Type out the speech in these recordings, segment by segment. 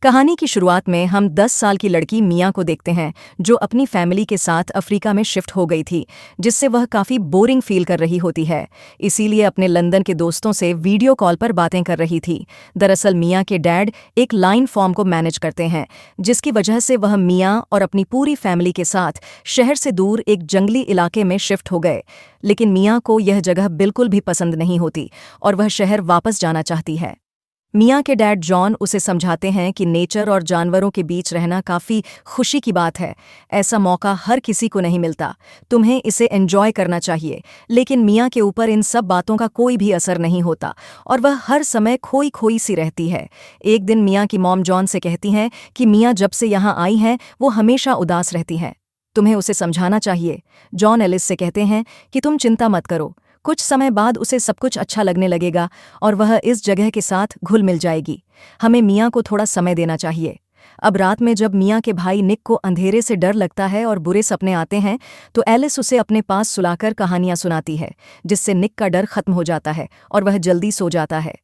कहानी की शुरुआत में हम 10 साल की लड़की मिया को देखते हैं जो अपनी फैमिली के साथ अफ्रीका में शिफ्ट हो गई थी, जिससे वह काफ़ी बोरिंग फील कर रही होती है। इसीलिए अपने लंदन के दोस्तों से वीडियो कॉल पर बातें कर रही थी। दरअसल मिया के डैड एक लाइन फॉर्म को मैनेज करते हैं, जिसकी वजह से वह मिया और अपनी पूरी फैमिली के साथ शहर से दूर एक जंगली इलाके में शिफ्ट हो गए। लेकिन मिया को यह जगह बिल्कुल भी पसंद नहीं होती और वह शहर वापस जाना चाहती है। मिया के डैड जॉन उसे समझाते हैं कि नेचर और जानवरों के बीच रहना काफ़ी खुशी की बात है। ऐसा मौका हर किसी को नहीं मिलता, तुम्हें इसे एंजॉय करना चाहिए। लेकिन मिया के ऊपर इन सब बातों का कोई भी असर नहीं होता और वह हर समय खोई खोई सी रहती है। एक दिन मिया की मॉम जॉन से कहती हैं कि मिया जब से यहाँ आई हैं वो हमेशा उदास रहती हैं, तुम्हें उसे समझाना चाहिए। जॉन एलिस से कहते हैं कि तुम चिंता मत करो, कुछ समय बाद उसे सब कुछ अच्छा लगने लगेगा और वह इस जगह के साथ घुल मिल जाएगी। हमें मिया को थोड़ा समय देना चाहिए। अब रात में जब मिया के भाई निक को अंधेरे से डर लगता है और बुरे सपने आते हैं तो एलिस उसे अपने पास सुलाकर कहानियां सुनाती है, जिससे निक का डर खत्म हो जाता है और वह जल्दी सो जाता है।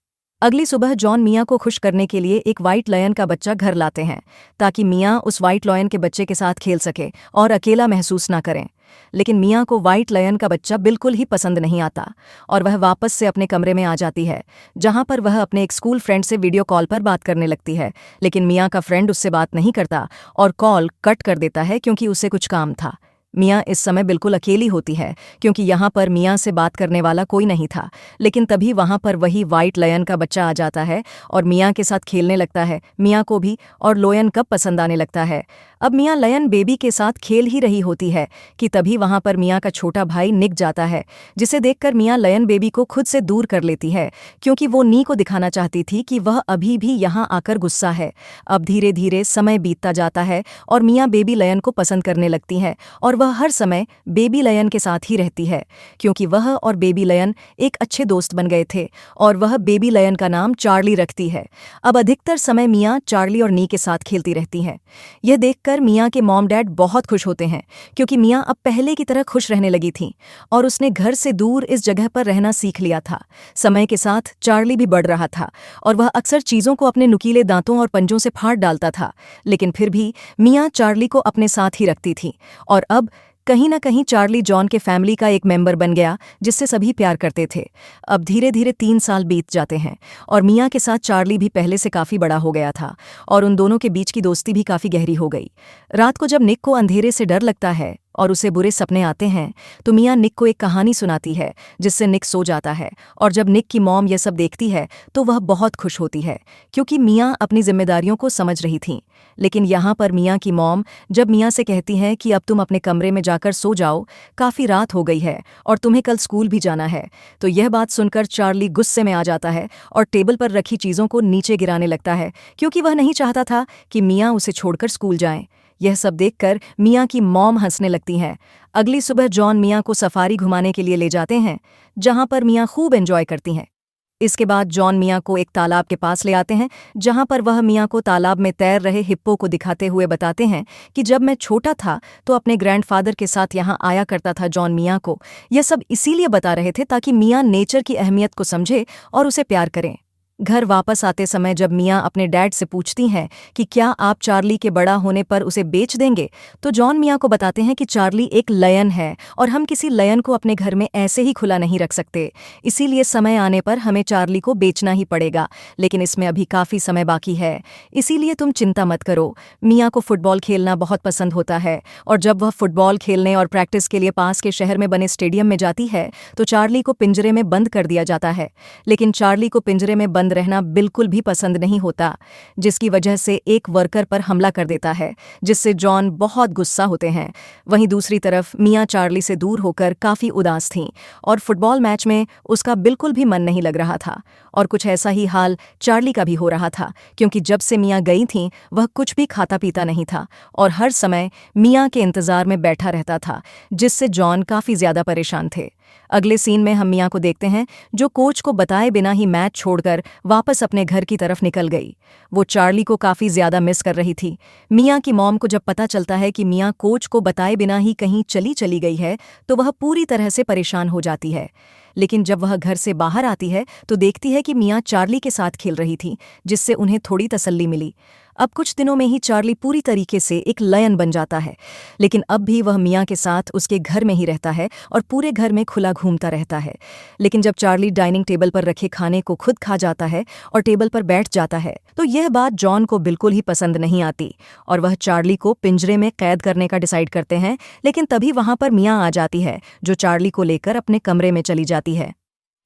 अगली सुबह जॉन मिया को खुश करने के लिए एक व्हाइट लायन का बच्चा घर लाते हैं, ताकि मिया उस व्हाइट लायन के बच्चे के साथ खेल सके और अकेला महसूस ना करें। लेकिन मिया को व्हाइट लायन का बच्चा बिल्कुल ही पसंद नहीं आता और वह वापस से अपने कमरे में आ जाती है, जहां पर वह अपने एक स्कूल फ्रेंड से वीडियो कॉल पर बात करने लगती है। लेकिन मिया का फ्रेंड उससे बात नहीं करता और कॉल कट कर देता है क्योंकि उसे कुछ काम था। मिया इस समय बिल्कुल अकेली होती है क्योंकि यहाँ पर मिया से बात करने वाला कोई नहीं था। लेकिन तभी वहाँ पर वही व्हाइट लायन का बच्चा आ जाता है और मिया के साथ खेलने लगता है। मिया को भी और लोयन कब पसंद आने लगता है। अब मिया लायन बेबी के साथ खेल ही रही होती है कि तभी वहाँ पर मिया का छोटा भाई निक जाता है, जिसे देखकर मिया लायन बेबी को खुद से दूर कर लेती है क्योंकि वो नी को दिखाना चाहती थी कि वह अभी भी यहाँ आकर गुस्सा है। अब धीरे धीरे समय बीतता जाता है और मिया बेबी लायन को पसंद करने लगती है और वह हर समय बेबी लायन के साथ ही रहती है क्योंकि वह और बेबी लायन एक अच्छे दोस्त बन गए थे और वह बेबी लायन का नाम चार्ली रखती है। अब अधिकतर समय मिया चार्ली और नी के साथ खेलती रहती हैं। यह देखकर मिया के मॉम डैड बहुत खुश होते हैं क्योंकि मिया अब पहले की तरह खुश रहने लगी थी और उसने घर से दूर इस जगह पर रहना सीख लिया था। समय के साथ चार्ली भी बढ़ रहा था और वह अक्सर चीज़ों को अपने नुकीले दांतों और पंजों से फाड़ डालता था, लेकिन फिर भी मिया चार्ली को अपने साथ ही रखती थी और अब कहीं न कहीं चार्ली जॉन के फैमिली का एक मेंबर बन गया जिससे सभी प्यार करते थे। अब धीरे धीरे 3 साल बीत जाते हैं और मिया के साथ चार्ली भी पहले से काफ़ी बड़ा हो गया था और उन दोनों के बीच की दोस्ती भी काफ़ी गहरी हो गई। रात को जब निक को अंधेरे से डर लगता है और उसे बुरे सपने आते हैं तो मिया निक को एक कहानी सुनाती है, जिससे निक सो जाता है। और जब निक की मॉम यह सब देखती है तो वह बहुत खुश होती है क्योंकि मिया अपनी जिम्मेदारियों को समझ रही थी। लेकिन यहाँ पर मिया की मॉम जब मिया से कहती है कि अब तुम अपने कमरे में जाकर सो जाओ, काफ़ी रात हो गई है और तुम्हें कल स्कूल भी जाना है, तो यह बात सुनकर चार्ली गुस्से में आ जाता है और टेबल पर रखी चीज़ों को नीचे गिराने लगता है क्योंकि वह नहीं चाहता था कि मिया उसे छोड़कर स्कूल जाएं। यह सब देखकर मिया की मॉम हंसने लगती हैं। अगली सुबह जॉन मिया को सफारी घुमाने के लिए ले जाते हैं, जहां पर मिया खूब एंजॉय करती हैं। इसके बाद जॉन मिया को एक तालाब के पास ले आते हैं, जहां पर वह मिया को तालाब में तैर रहे हिप्पो को दिखाते हुए बताते हैं कि जब मैं छोटा था तो अपने ग्रैंडफादर के साथ यहाँ आया करता था। जॉन मिया को यह सब इसीलिए बता रहे थे ताकि मिया नेचर की अहमियत को समझे और उसे प्यार करें। घर वापस आते समय जब मिया अपने डैड से पूछती हैं कि क्या आप चार्ली के बड़ा होने पर उसे बेच देंगे, तो जॉन मिया को बताते हैं कि चार्ली एक लायन है और हम किसी लायन को अपने घर में ऐसे ही खुला नहीं रख सकते, इसीलिए समय आने पर हमें चार्ली को बेचना ही पड़ेगा। लेकिन इसमें अभी काफ़ी समय बाकी है, इसीलिए तुम चिंता मत करो। मिया को फुटबॉल खेलना बहुत पसंद होता है और जब वह फुटबॉल खेलने और प्रैक्टिस के लिए पास के शहर में बने स्टेडियम में जाती है तो चार्ली को पिंजरे में बंद कर दिया जाता है। लेकिन चार्ली को पिंजरे में बंद रहना बिल्कुल भी पसंद नहीं होता, जिसकी वजह से एक वर्कर पर हमला कर देता है, जिससे जॉन बहुत गुस्सा होते हैं। वहीं दूसरी तरफ मिया चार्ली से दूर होकर काफ़ी उदास थीं और फुटबॉल मैच में उसका बिल्कुल भी मन नहीं लग रहा था। और कुछ ऐसा ही हाल चार्ली का भी हो रहा था क्योंकि जब से मिया गई थीं वह कुछ भी खाता पीता नहीं था और हर समय मिया के इंतज़ार में बैठा रहता था, जिससे जॉन काफ़ी ज़्यादा परेशान थे। अगले सीन में हम मिया को देखते हैं जो कोच को बताए बिना ही मैच छोड़कर वापस अपने घर की तरफ निकल गई। वो चार्ली को काफ़ी ज़्यादा मिस कर रही थी। मिया की मॉम को जब पता चलता है कि मिया कोच को बताए बिना ही कहीं चली गई है तो वह पूरी तरह से परेशान हो जाती है। लेकिन जब वह घर से बाहर आती है तो देखती है कि मिया चार्ली के साथ खेल रही थी, जिससे उन्हें थोड़ी तसल्ली मिली। अब कुछ दिनों में ही चार्ली पूरी तरीके से एक लायन बन जाता है, लेकिन अब भी वह मिया के साथ उसके घर में ही रहता है और पूरे घर में खुला घूमता रहता है। लेकिन जब चार्ली डाइनिंग टेबल पर रखे खाने को खुद खा जाता है और टेबल पर बैठ जाता है तो यह बात जॉन को बिल्कुल ही पसंद नहीं आती और वह चार्ली को पिंजरे में कैद करने का डिसाइड करते हैं। लेकिन तभी वहां पर मिया आ जाती है जो चार्ली को लेकर अपने कमरे में चली जाती है।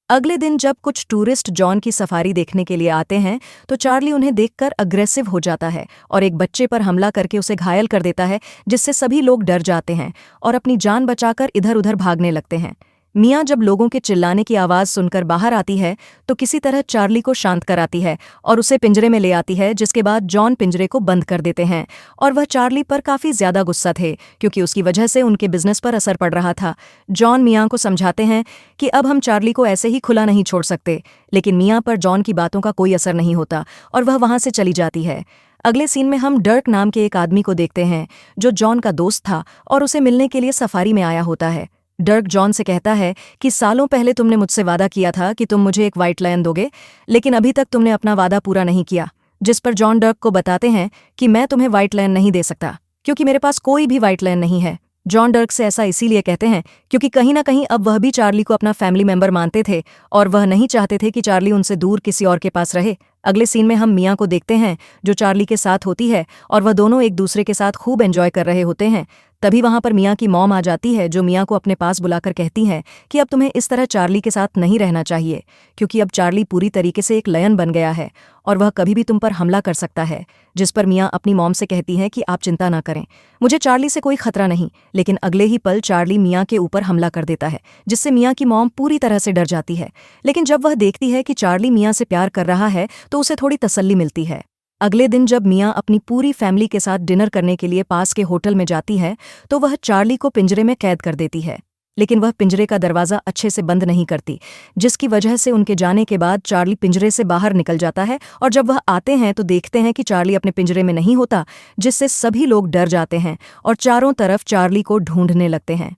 अगले दिन जब कुछ टूरिस्ट जॉन की सफारी देखने के लिए आते हैं तो चार्ली उन्हें देखकर अग्रेसिव हो जाता है और एक बच्चे पर हमला करके उसे घायल कर देता है, जिससे सभी लोग डर जाते हैं और अपनी जान बचाकर इधर-उधर भागने लगते हैं। मिया जब लोगों के चिल्लाने की आवाज़ सुनकर बाहर आती है तो किसी तरह चार्ली को शांत कराती है और उसे पिंजरे में ले आती है, जिसके बाद जॉन पिंजरे को बंद कर देते हैं और वह चार्ली पर काफ़ी ज़्यादा गुस्सा थे क्योंकि उसकी वजह से उनके बिजनेस पर असर पड़ रहा था। जॉन मिया को समझाते हैं कि अब हम चार्ली को ऐसे ही खुला नहीं छोड़ सकते, लेकिन मिया पर जॉन की बातों का कोई असर नहीं होता और वह वहाँ से चली जाती है। अगले सीन में हम डर्क नाम के एक आदमी को देखते हैं जो जॉन का दोस्त था और उसे मिलने के लिए सफारी में आया होता है। डर्क जॉन से कहता है कि सालों पहले तुमने मुझसे वादा किया था कि तुम मुझे एक व्हाइट लायन दोगे, लेकिन अभी तक तुमने अपना वादा पूरा नहीं किया। जिस पर जॉन डर्क को बताते हैं कि मैं तुम्हें व्हाइट लायन नहीं दे सकता क्योंकि मेरे पास कोई भी व्हाइट लायन नहीं है। जॉन डर्क से ऐसा इसीलिए कहते हैं क्योंकि कहीं ना कहीं अब वह भी चार्ली को अपना फैमिली मेंबर मानते थे और वह नहीं चाहते थे कि चार्ली उनसे दूर किसी और के पास रहे। अगले सीन में हम मिया को देखते हैं जो चार्ली के साथ होती है और वह दोनों एक दूसरे के साथ खूब एंजॉय कर रहे होते हैं। तभी वहां पर मिया की मॉम आ जाती है जो मिया को अपने पास बुलाकर कहती है कि अब तुम्हें इस तरह चार्ली के साथ नहीं रहना चाहिए क्योंकि अब चार्ली पूरी तरीके से एक लायन बन गया है और वह कभी भी तुम पर हमला कर सकता है। जिस पर मिया अपनी मॉम से कहती है कि आप चिंता ना करें, मुझे चार्ली से कोई खतरा नहीं। लेकिन अगले ही पल चार्ली मिया के ऊपर हमला कर देता है, जिससे मिया की मॉम पूरी तरह से डर जाती है। लेकिन जब वह देखती है कि चार्ली मिया से प्यार कर रहा है तो उसे थोड़ी तसल्ली मिलती है। अगले दिन जब मिया अपनी पूरी फैमिली के साथ डिनर करने के लिए पास के होटल में जाती है तो वह चार्ली को पिंजरे में कैद कर देती है, लेकिन वह पिंजरे का दरवाज़ा अच्छे से बंद नहीं करती, जिसकी वजह से उनके जाने के बाद चार्ली पिंजरे से बाहर निकल जाता है और जब वह आते हैं तो देखते हैं कि चार्ली अपने पिंजरे में नहीं होता, जिससे सभी लोग डर जाते हैं और चारों तरफ चार्ली को ढूंढने लगते हैं।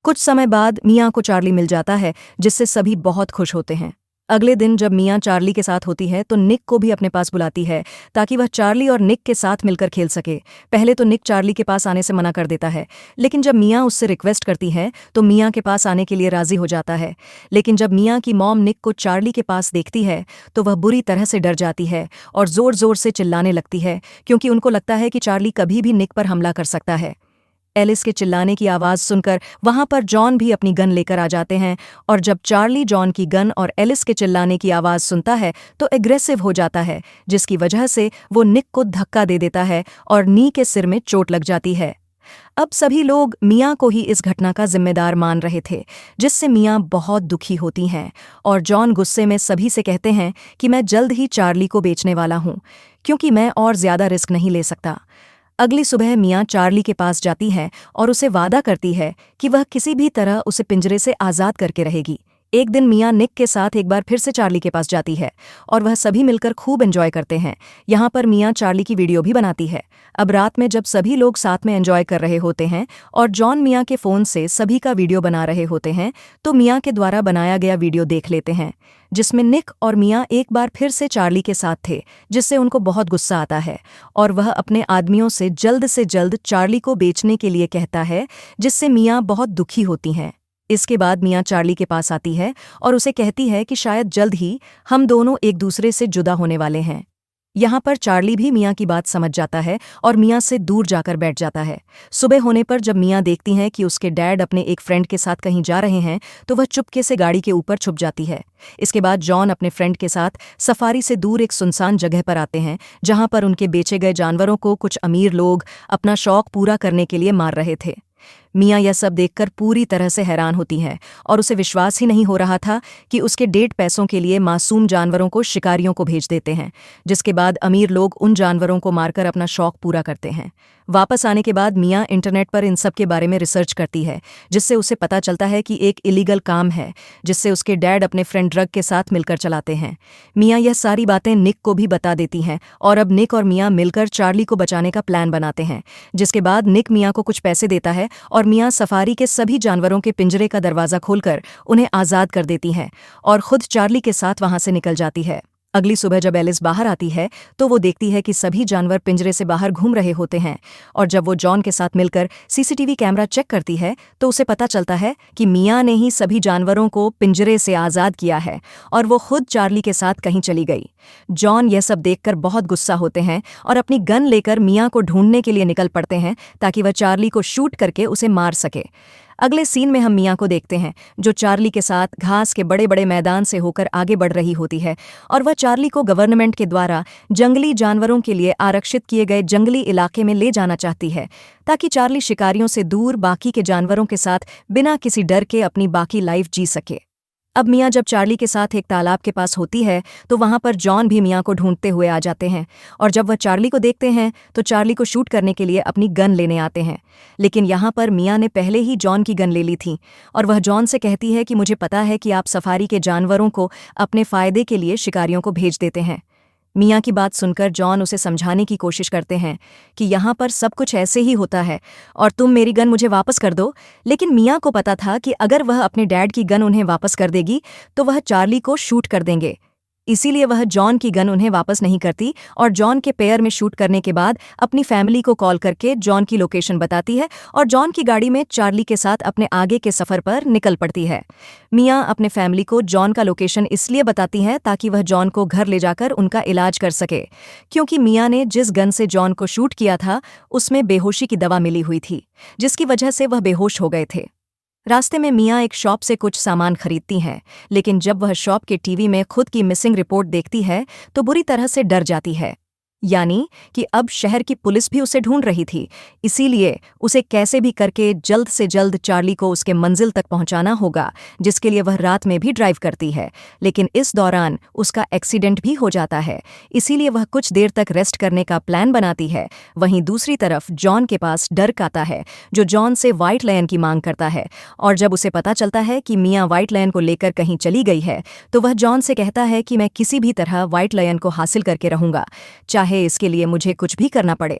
कुछ समय बाद मिया को चार्ली मिल जाता है, जिससे सभी बहुत खुश होते हैं। अगले दिन जब मिया चार्ली के साथ होती है तो निक को भी अपने पास बुलाती है ताकि वह चार्ली और निक के साथ मिलकर खेल सके। पहले तो निक चार्ली के पास आने से मना कर देता है, लेकिन जब मिया उससे रिक्वेस्ट करती है तो मिया के पास आने के लिए राजी हो जाता है। लेकिन जब मिया की मॉम निक को चार्ली के पास देखती है तो वह बुरी तरह से डर जाती है और जोर जोर से चिल्लाने लगती है क्योंकि उनको लगता है कि चार्ली कभी भी निक पर हमला कर सकता है। एलिस के चिल्लाने की आवाज़ सुनकर वहां पर जॉन भी अपनी गन लेकर आ जाते हैं और जब चार्ली जॉन की गन और एलिस के चिल्लाने की आवाज़ सुनता है तो एग्रेसिव हो जाता है, जिसकी वजह से वो निक को धक्का दे देता है और नी के सिर में चोट लग जाती है। अब सभी लोग मिया को ही इस घटना का जिम्मेदार मान रहे थे, जिससे मिया बहुत दुखी होती हैं और जॉन गुस्से में सभी से कहते हैं कि मैं जल्द ही चार्ली को बेचने वाला हूँ क्योंकि मैं और ज़्यादा रिस्क नहीं ले सकता। अगली सुबह मिया चार्ली के पास जाती है और उसे वादा करती है कि वह किसी भी तरह उसे पिंजरे से आज़ाद करके रहेगी। एक दिन मिया निक के साथ एक बार फिर से चार्ली के पास जाती है और वह सभी मिलकर खूब एंजॉय करते हैं। यहाँ पर मिया चार्ली की वीडियो भी बनाती है। अब रात में जब सभी लोग साथ में एंजॉय कर रहे होते हैं और जॉन मिया के फ़ोन से सभी का वीडियो बना रहे होते हैं तो मिया के द्वारा बनाया गया वीडियो देख लेते हैं, जिसमें निक और मिया एक बार फिर से चार्ली के साथ थे, जिससे उनको बहुत गुस्सा आता है और वह अपने आदमियों से जल्द चार्ली को बेचने के लिए कहता है, जिससे मिया बहुत दुखी होती हैं। इसके बाद मिया चार्ली के पास आती है और उसे कहती है कि शायद जल्द ही हम दोनों एक दूसरे से जुदा होने वाले हैं। यहाँ पर चार्ली भी मिया की बात समझ जाता है और मिया से दूर जाकर बैठ जाता है। सुबह होने पर जब मिया देखती हैं कि उसके डैड अपने एक फ्रेंड के साथ कहीं जा रहे हैं तो वह चुपके से गाड़ी के ऊपर छुप जाती है। इसके बाद जॉन अपने फ्रेंड के साथ सफारी से दूर एक सुनसान जगह पर आते हैं जहाँ पर उनके बेचे गए जानवरों को कुछ अमीर लोग अपना शौक पूरा करने के लिए मार रहे थे। मिया यह सब देखकर पूरी तरह से हैरान होती हैं और उसे विश्वास ही नहीं हो रहा था कि उसके डेढ़ पैसों के लिए मासूम जानवरों को शिकारियों को भेज देते हैं, जिसके बाद अमीर लोग उन जानवरों को मारकर अपना शौक पूरा करते हैं। वापस आने के बाद मिया इंटरनेट पर इन सब के बारे में रिसर्च करती है, जिससे उसे पता चलता है कि एक इलीगल काम है जिससे उसके डैड अपने फ्रेंड ड्रग के साथ मिलकर चलाते हैं। मिया यह सारी बातें निक को भी बता देती हैं और अब निक और मिया मिलकर चार्ली को बचाने का प्लान बनाते हैं, जिसके बाद निक मिया को कुछ पैसे देता है और मिया सफारी के सभी जानवरों के पिंजरे का दरवाज़ा खोलकर उन्हें आज़ाद कर देती हैं और खुद चार्ली के साथ वहां से निकल जाती है। अगली सुबह जब एलिस बाहर आती है तो वो देखती है कि सभी जानवर पिंजरे से बाहर घूम रहे होते हैं, और जब वो जॉन के साथ मिलकर सीसीटीवी कैमरा चेक करती है तो उसे पता चलता है कि मिया ने ही सभी जानवरों को पिंजरे से आज़ाद किया है और वो खुद चार्ली के साथ कहीं चली गई। जॉन यह सब देखकर बहुत गुस्सा होते हैं और अपनी गन लेकर मिया को ढूंढने के लिए निकल पड़ते हैं ताकि वह चार्ली को शूट करके उसे मार सके। अगले सीन में हम मिया को देखते हैं जो चार्ली के साथ घास के बड़े बड़े मैदान से होकर आगे बढ़ रही होती है, और वह चार्ली को गवर्नमेंट के द्वारा जंगली जानवरों के लिए आरक्षित किए गए जंगली इलाके में ले जाना चाहती है ताकि चार्ली शिकारियों से दूर बाकी के जानवरों के साथ बिना किसी डर के अपनी बाकी लाइफ जी सके। अब मिया जब चार्ली के साथ एक तालाब के पास होती है तो वहां पर जॉन भी मिया को ढूंढते हुए आ जाते हैं, और जब वह चार्ली को देखते हैं तो चार्ली को शूट करने के लिए अपनी गन लेने आते हैं। लेकिन यहाँ पर मिया ने पहले ही जॉन की गन ले ली थी और वह जॉन से कहती है कि मुझे पता है कि आप सफारी के जानवरों को अपने फायदे के लिए शिकारियों को भेज देते हैं। मिया की बात सुनकर जॉन उसे समझाने की कोशिश करते हैं कि यहाँ पर सब कुछ ऐसे ही होता है और तुम मेरी गन मुझे वापस कर दो। लेकिन मिया को पता था कि अगर वह अपने डैड की गन उन्हें वापस कर देगी तो वह चार्ली को शूट कर देंगे, इसीलिए वह जॉन की गन उन्हें वापस नहीं करती और जॉन के पैर में शूट करने के बाद अपनी फैमिली को कॉल करके जॉन की लोकेशन बताती है और जॉन की गाड़ी में चार्ली के साथ अपने आगे के सफ़र पर निकल पड़ती है। मिया अपने फैमिली को जॉन का लोकेशन इसलिए बताती है ताकि वह जॉन को घर ले जाकर उनका इलाज कर सके, क्योंकि मिया ने जिस गन से जॉन को शूट किया था उसमें बेहोशी की दवा मिली हुई थी, जिसकी वजह से वह बेहोश हो गए थे। रास्ते में मिया एक शॉप से कुछ सामान खरीदती हैं, लेकिन जब वह शॉप के टीवी में खुद की मिसिंग रिपोर्ट देखती है तो बुरी तरह से डर जाती है, यानी कि अब शहर की पुलिस भी उसे ढूंढ रही थी। इसीलिए उसे कैसे भी करके जल्द से जल्द चार्ली को उसके मंजिल तक पहुंचाना होगा, जिसके लिए वह रात में भी ड्राइव करती है। लेकिन इस दौरान उसका एक्सीडेंट भी हो जाता है, इसीलिए वह कुछ देर तक रेस्ट करने का प्लान बनाती है। वहीं दूसरी तरफ जॉन के पास डर्क आता है जो जॉन से व्हाइट लायन की मांग करता है, और जब उसे पता चलता है कि मिया व्हाइट लायन को लेकर कहीं चली गई है तो वह जॉन से कहता है कि मैं किसी भी तरह व्हाइट लायन को हासिल करके रहूंगा, चाहे इसके लिए मुझे कुछ भी करना पड़े।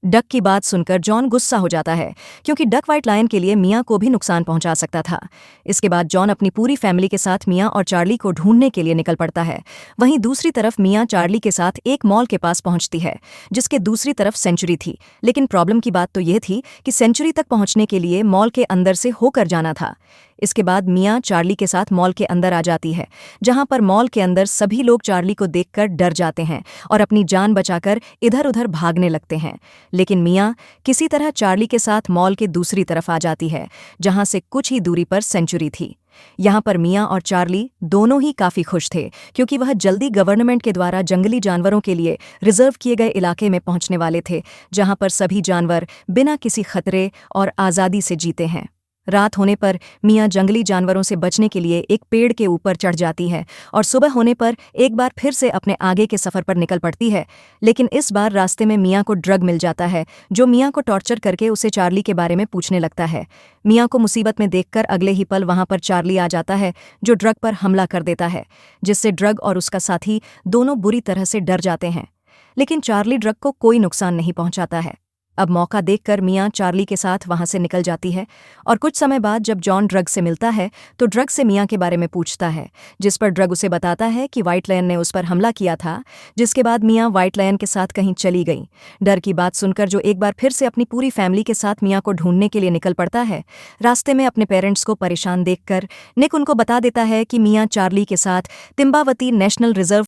डक की बात सुनकर जॉन गुस्सा हो जाता है क्योंकि डक व्हाइट लायन के लिए मिया को भी नुकसान पहुंचा सकता था। इसके बाद जॉन अपनी पूरी फैमिली के साथ मिया और चार्ली को ढूंढने के लिए निकल पड़ता है। वहीं दूसरी तरफ मिया चार्ली के साथ एक मॉल के पास पहुंचती है जिसके दूसरी तरफ सेंचुरी थी, लेकिन प्रॉब्लम की बात तो यह थी कि सेंचुरी तक पहुंचने के लिए मॉल के अंदर से होकर जाना था। इसके बाद मिया चार्ली के साथ मॉल के अंदर आ जाती है, जहां पर मॉल के अंदर सभी लोग चार्ली को देखकर डर जाते हैं और अपनी जान बचाकर इधर उधर भागने लगते हैं। लेकिन मिया किसी तरह चार्ली के साथ मॉल के दूसरी तरफ आ जाती है, जहां से कुछ ही दूरी पर सेंचुरी थी। यहाँ पर मिया और चार्ली दोनों ही काफी खुश थे क्योंकि वह जल्दी गवर्नमेंट के द्वारा जंगली जानवरों के लिए रिजर्व किए गए इलाके में पहुंचने वाले थे, जहां पर सभी जानवर बिना किसी खतरे और आज़ादी से जीते हैं। रात होने पर मिया जंगली जानवरों से बचने के लिए एक पेड़ के ऊपर चढ़ जाती है और सुबह होने पर एक बार फिर से अपने आगे के सफ़र पर निकल पड़ती है। लेकिन इस बार रास्ते में मिया को ड्रग मिल जाता है जो मिया को टॉर्चर करके उसे चार्ली के बारे में पूछने लगता है। मिया को मुसीबत में देखकर अगले ही पल वहां पर चार्ली आ जाता है जो ड्रग पर हमला कर देता है, जिससे ड्रग और उसका साथी दोनों बुरी तरह से डर जाते हैं। लेकिन चार्ली ड्रग को कोई नुकसान नहीं पहुंचाता है। अब मौका देखकर मिया चार्ली के साथ वहां से निकल जाती है, और कुछ समय बाद जब जॉन ड्रग से मिलता है तो ड्रग से मिया के बारे में पूछता है, जिस पर ड्रग उसे बताता है कि व्हाइट लायन ने उस पर हमला किया था, जिसके बाद मिया व्हाइट लायन के साथ कहीं चली गई। डर की बात सुनकर जो एक बार फिर से अपनी पूरी फैमिली के साथ मिया को ढूंढने के लिए निकल पड़ता है। रास्ते में अपने पेरेंट्स को परेशान देखकर निक उनको बता देता है कि मिया चार्ली के साथ तिम्बावती नेशनल रिजर्व